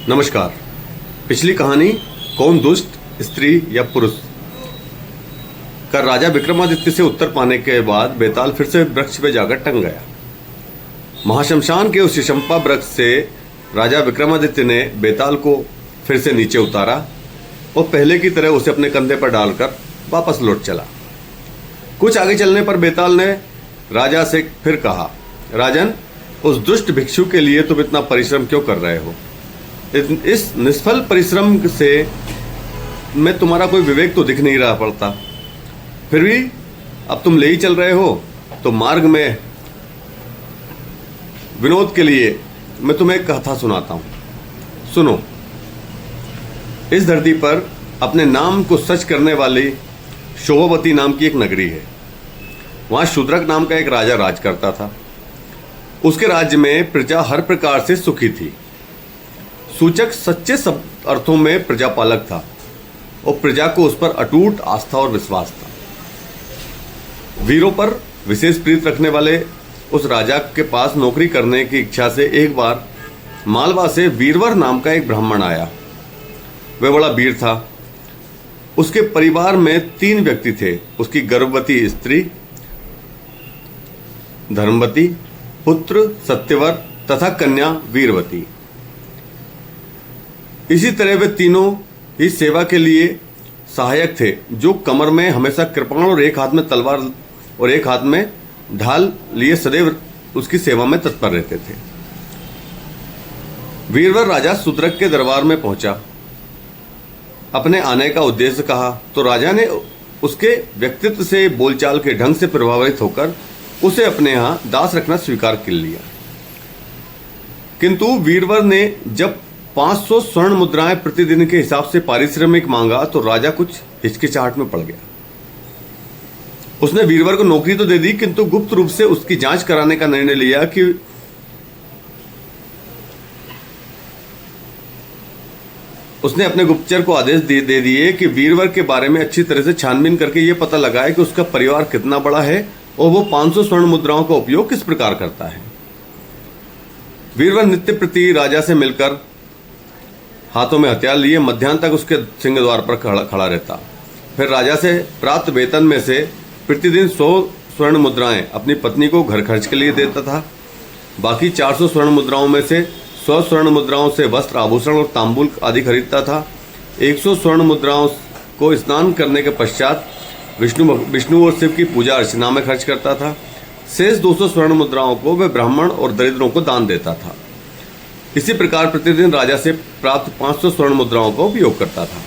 नमस्कार। पिछली कहानी कौन दुष्ट, स्त्री या पुरुष का राजा विक्रमादित्य से उत्तर पाने के बाद बेताल फिर से वृक्ष पे जाकर टंग गया। महाशमशान के उस शंपा वृक्ष से राजा विक्रमादित्य ने बेताल को फिर से नीचे उतारा और पहले की तरह उसे अपने कंधे पर डालकर वापस लौट चला। कुछ आगे चलने पर बेताल ने राजा से फिर कहा, राजन, उस दुष्ट भिक्षु के लिए तुम इतना परिश्रम क्यों कर रहे हो? इस निष्फल परिश्रम से में तुम्हारा कोई विवेक तो दिख नहीं रहा पड़ता। फिर भी अब तुम ले ही चल रहे हो, तो मार्ग में विनोद के लिए मैं तुम्हें एक कथा सुनाता हूं। सुनो। इस धरती पर अपने नाम को सच करने वाली शोभावती नाम की एक नगरी है। वहां शूद्रक नाम का एक राजा राज करता था। उसके राज्य में प्रजा हर प्रकार से सुखी थी। सूचक सच्चे सब अर्थों में प्रजापालक था और प्रजा को उस पर अटूट आस्था और विश्वास था। वीरों पर विशेष प्रीत रखने वाले उस राजा के पास नौकरी करने की इच्छा से एक बार मालवा से वीरवर नाम का एक ब्राह्मण आया। वह बड़ा वीर था। उसके परिवार में 3 व्यक्ति थे। उसकी गर्भवती स्त्री धर्मवती, पुत्र सत्यवर तथा कन्या वीरवती। इसी तरह वे तीनों ही सेवा के लिए सहायक थे, जो कमर में हमेशा कृपाण और एक हाथ में तलवार और एक हाथ में ढाल लिए सदैव उसकी सेवा में तत्पर रहते थे। वीरवर राजा शूद्रक के दरबार में पहुंचा। अपने आने का उद्देश्य कहा तो राजा ने उसके व्यक्तित्व से, बोलचाल के ढंग से प्रभावित होकर उसे अपने यहां दास रखना स्वीकार कर लिया। किंतु वीरवर ने जब 500 स्वर्ण मुद्राएं प्रतिदिन के हिसाब से पारिश्रमिक मांगा तो राजा कुछ हिचकिचाहट में पड़ गया। उसने वीरवर को नौकरी तो दे दी, किंतु गुप्त रूप से उसकी जांच कराने का निर्णय लिया कि उसने अपने गुप्तचर को आदेश दे दिए कि वीरवर के बारे में अच्छी तरह से छानबीन करके यह पता लगाए कि उसका परिवार कितना बड़ा है और वो 500 स्वर्ण मुद्राओं का उपयोग किस प्रकार करता है। वीरवर नित्य प्रति राजा से मिलकर हाथों में हथियार लिए मध्याह्न तक उसके सिंह द्वार पर खड़ा रहता। फिर राजा से प्राप्त वेतन में से प्रतिदिन 100 स्वर्ण मुद्राएं अपनी पत्नी को घर खर्च के लिए देता था। बाकी 400 स्वर्ण मुद्राओं में से 100 स्वर्ण मुद्राओं से वस्त्र, आभूषण और तांबूल आदि खरीदता था। 100 स्वर्ण मुद्राओं को स्नान करने के पश्चात विष्णु और शिव की पूजा अर्चना में खर्च करता था। शेष 200 स्वर्ण मुद्राओं को वह ब्राह्मण और दरिद्रों को दान देता था। इसी प्रकार प्रतिदिन राजा से प्राप्त 500 स्वर्ण मुद्राओं का उपयोग करता था।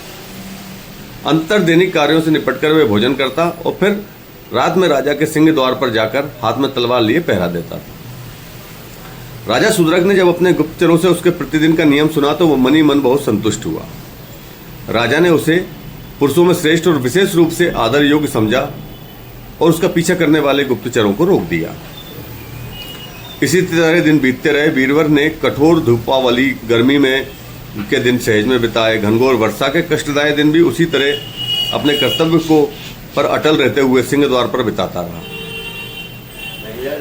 अंतर दैनिक कार्यों से निपटकर वह भोजन करता और फिर रात में राजा के सिंह द्वार पर जाकर हाथ में तलवार लिए पहरा देता था। राजा शूद्रक ने जब अपने गुप्तचरों से उसके प्रतिदिन का नियम सुना तो वो मन ही मन बहुत संतुष्ट हुआ। राजा ने उसे पुरुषों में श्रेष्ठ और विशेष रूप से आदर योग्य समझा और उसका पीछा करने वाले गुप्तचरों को रोक दिया। इसी तरह दिन बीतते रहे। वीरवर ने कठोर धूपावली गर्मी में के दिन सहज में बिताए। घनघोर वर्षा के कष्टदायी दिन भी उसी तरह अपने कर्तव्य को पर अटल रहते हुए सिंह द्वार पर बिताता रहा।